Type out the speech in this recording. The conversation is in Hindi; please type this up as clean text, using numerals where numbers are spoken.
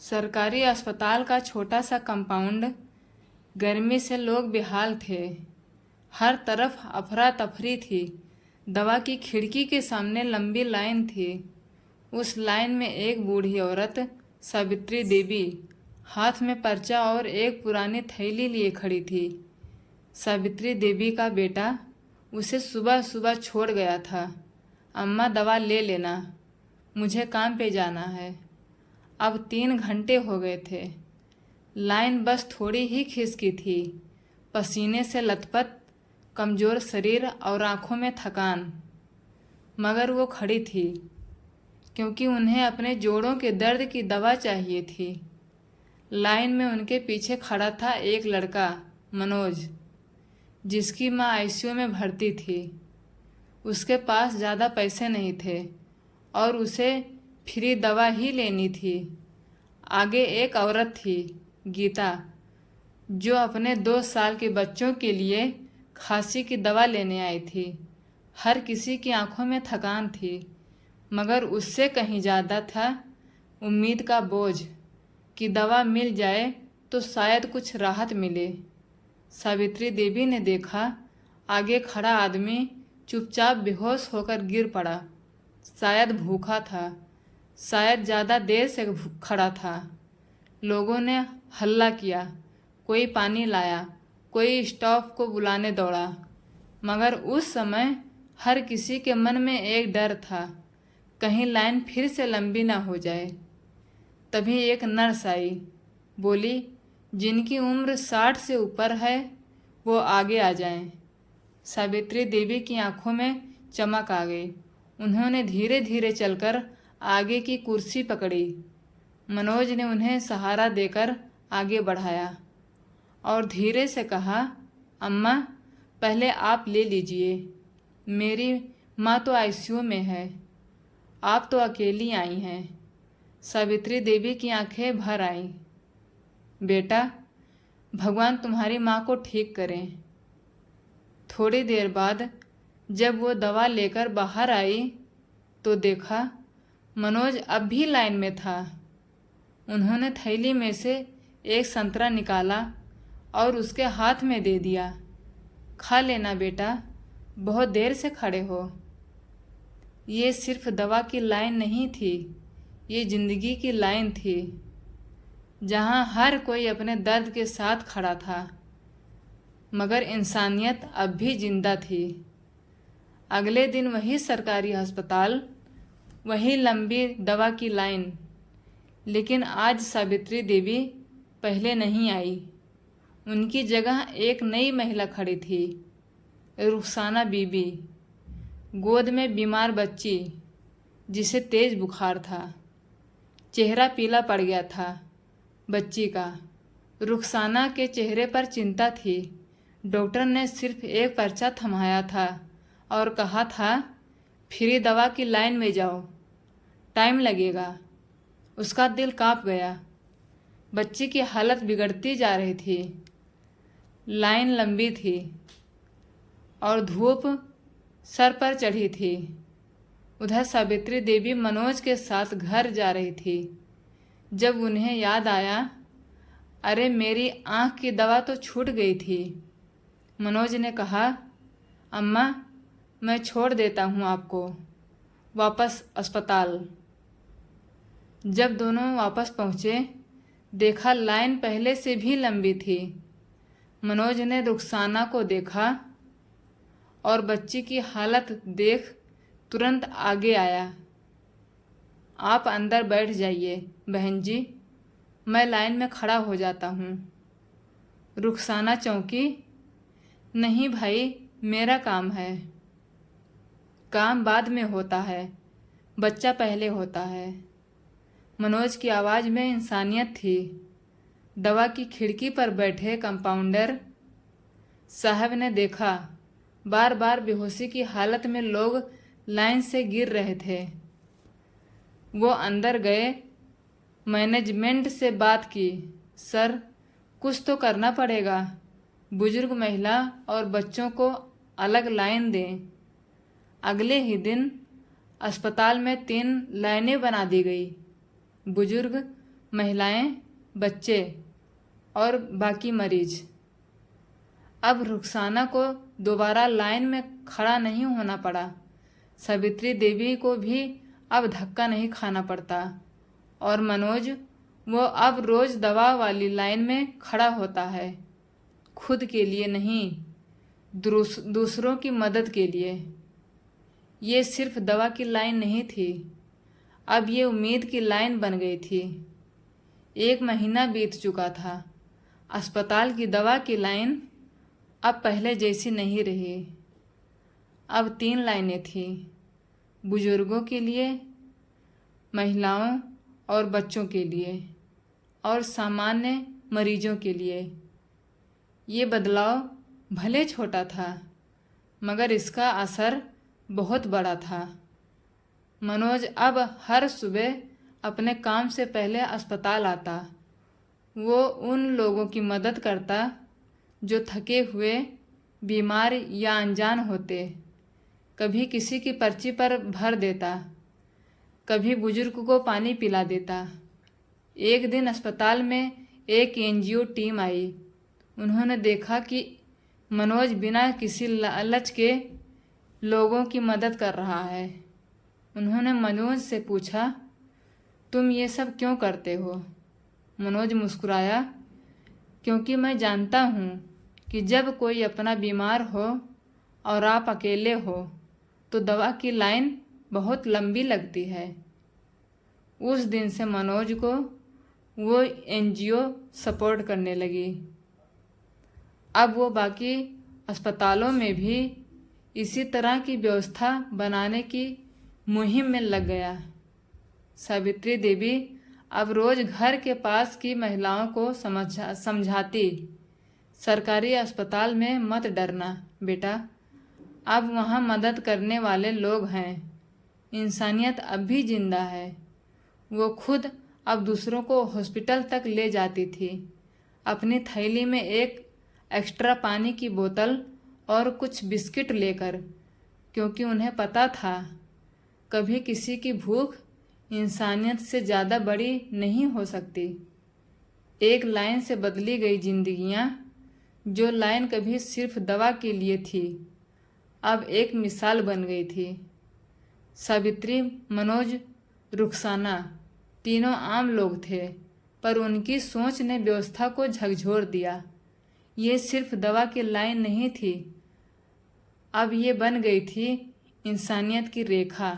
सरकारी अस्पताल का छोटा सा कंपाउंड। गर्मी से लोग बेहाल थे। हर तरफ अफरा तफरी थी। दवा की खिड़की के सामने लंबी लाइन थी। उस लाइन में एक बूढ़ी औरत, सावित्री देवी, हाथ में पर्चा और एक पुरानी थैली लिए खड़ी थी। सावित्री देवी का बेटा उसे सुबह सुबह छोड़ गया था। अम्मा, दवा ले लेना, मुझे काम पे जाना है। अब 3 घंटे हो गए थे। लाइन बस थोड़ी ही खिसकी थी। पसीने से लथपथ, कमज़ोर शरीर और आंखों में थकान। मगर वो खड़ी थी क्योंकि उन्हें अपने जोड़ों के दर्द की दवा चाहिए थी। लाइन में उनके पीछे खड़ा था एक लड़का, मनोज, जिसकी माँ आईसीयू में भर्ती थी। उसके पास ज़्यादा पैसे नहीं थे और उसे फ्री दवा ही लेनी थी। आगे एक औरत थी, गीता, जो अपने 2 साल के बच्चों के लिए खांसी की दवा लेने आई थी। हर किसी की आंखों में थकान थी, मगर उससे कहीं ज़्यादा था उम्मीद का बोझ कि दवा मिल जाए तो शायद कुछ राहत मिले। सावित्री देवी ने देखा, आगे खड़ा आदमी चुपचाप बेहोश होकर गिर पड़ा। शायद भूखा था, शायद ज़्यादा देर से खड़ा था। लोगों ने हल्ला किया, कोई पानी लाया, कोई स्टाफ को बुलाने दौड़ा। मगर उस समय हर किसी के मन में एक डर था, कहीं लाइन फिर से लंबी ना हो जाए। तभी एक नर्स आई, बोली, जिनकी उम्र 60 से ऊपर है वो आगे आ जाएं। सावित्री देवी की आंखों में चमक आ गई। उन्होंने धीरे धीरे चलकर आगे की कुर्सी पकड़ी। मनोज ने उन्हें सहारा देकर आगे बढ़ाया और धीरे से कहा, अम्मा, पहले आप ले लीजिए, मेरी माँ तो आईसीयू में है, आप तो अकेली आई हैं। सावित्री देवी की आंखें भर आईं। बेटा, भगवान तुम्हारी माँ को ठीक करें। थोड़ी देर बाद जब वो दवा लेकर बाहर आई तो देखा मनोज अब भी लाइन में था। उन्होंने थैली में से एक संतरा निकाला और उसके हाथ में दे दिया। खा लेना बेटा, बहुत देर से खड़े हो। ये सिर्फ दवा की लाइन नहीं थी, ये जिंदगी की लाइन थी, जहाँ हर कोई अपने दर्द के साथ खड़ा था, मगर इंसानियत अब भी जिंदा थी। अगले दिन वही सरकारी अस्पताल, वही लंबी दवा की लाइन, लेकिन आज सावित्री देवी पहले नहीं आई। उनकी जगह एक नई महिला खड़ी थी, रुखसाना बीबी, गोद में बीमार बच्ची जिसे तेज बुखार था। चेहरा पीला पड़ गया था बच्ची का। रुखसाना के चेहरे पर चिंता थी। डॉक्टर ने सिर्फ एक पर्चा थमाया था और कहा था, फ्री दवा की लाइन में जाओ, टाइम लगेगा। उसका दिल कांप गया। बच्ची की हालत बिगड़ती जा रही थी। लाइन लंबी थी और धूप सर पर चढ़ी थी। उधर सावित्री देवी मनोज के साथ घर जा रही थी। जब उन्हें याद आया, अरे मेरी आँख की दवा तो छूट गई थी। मनोज ने कहा, अम्मा, मैं छोड़ देता हूँ आपको वापस अस्पताल। जब दोनों वापस पहुँचे, देखा लाइन पहले से भी लंबी थी। मनोज ने रुखसाना को देखा और बच्ची की हालत देख तुरंत आगे आया। आप अंदर बैठ जाइए बहन जी, मैं लाइन में खड़ा हो जाता हूँ। रुखसाना चौंकी, नहीं भाई, मेरा काम है। काम बाद में होता है, बच्चा पहले होता है। मनोज की आवाज़ में इंसानियत थी। दवा की खिड़की पर बैठे कंपाउंडर साहब ने देखा, बार बार बेहोशी की हालत में लोग लाइन से गिर रहे थे। वो अंदर गए, मैनेजमेंट से बात की, सर, कुछ तो करना पड़ेगा, बुजुर्ग महिला और बच्चों को अलग लाइन दें। अगले ही दिन अस्पताल में 3 लाइनें बना दी गई। बुजुर्ग, महिलाएं, बच्चे और बाकी मरीज। अब रुखसाना को दोबारा लाइन में खड़ा नहीं होना पड़ा। सावित्री देवी को भी अब धक्का नहीं खाना पड़ता और मनोज वो अब रोज दवा वाली लाइन में खड़ा होता है, खुद के लिए नहीं, दूसरों की मदद के लिए। ये सिर्फ दवा की लाइन नहीं थी, अब ये उम्मीद की लाइन बन गई थी। 1 महीना बीत चुका था। अस्पताल की दवा की लाइन अब पहले जैसी नहीं रही। अब 3 लाइनें थी, बुजुर्गों के लिए, महिलाओं और बच्चों के लिए और सामान्य मरीजों के लिए। ये बदलाव भले छोटा था मगर इसका असर बहुत बड़ा था। मनोज अब हर सुबह अपने काम से पहले अस्पताल आता। वो उन लोगों की मदद करता जो थके हुए, बीमार या अनजान होते। कभी किसी की पर्ची पर भर देता, कभी बुजुर्ग को पानी पिला देता। एक दिन अस्पताल में एक एनजीओ टीम आई। उन्होंने देखा कि मनोज बिना किसी लालच के लोगों की मदद कर रहा है। उन्होंने मनोज से पूछा, तुम ये सब क्यों करते हो? मनोज मुस्कुराया, क्योंकि मैं जानता हूँ कि जब कोई अपना बीमार हो और आप अकेले हो तो दवा की लाइन बहुत लंबी लगती है। उस दिन से मनोज को वो एनजीओ सपोर्ट करने लगी। अब वो बाकी अस्पतालों में भी इसी तरह की व्यवस्था बनाने की मुहिम में लग गया। सावित्री देवी अब रोज घर के पास की महिलाओं को समझाती, सरकारी अस्पताल में मत डरना बेटा, अब वहाँ मदद करने वाले लोग हैं, इंसानियत अब भी जिंदा है। वो खुद अब दूसरों को हॉस्पिटल तक ले जाती थी, अपनी थैली में एक एक्स्ट्रा पानी की बोतल और कुछ बिस्किट लेकर, क्योंकि उन्हें पता था कभी किसी की भूख इंसानियत से ज़्यादा बड़ी नहीं हो सकती। एक लाइन से बदली गई जिंदगियां, जो लाइन कभी सिर्फ दवा के लिए थी, अब एक मिसाल बन गई थी। सावित्री, मनोज, रुखसाना तीनों आम लोग थे, पर उनकी सोच ने व्यवस्था को झकझोर दिया। ये सिर्फ दवा की लाइन नहीं थी, अब ये बन गई थी इंसानियत की रेखा।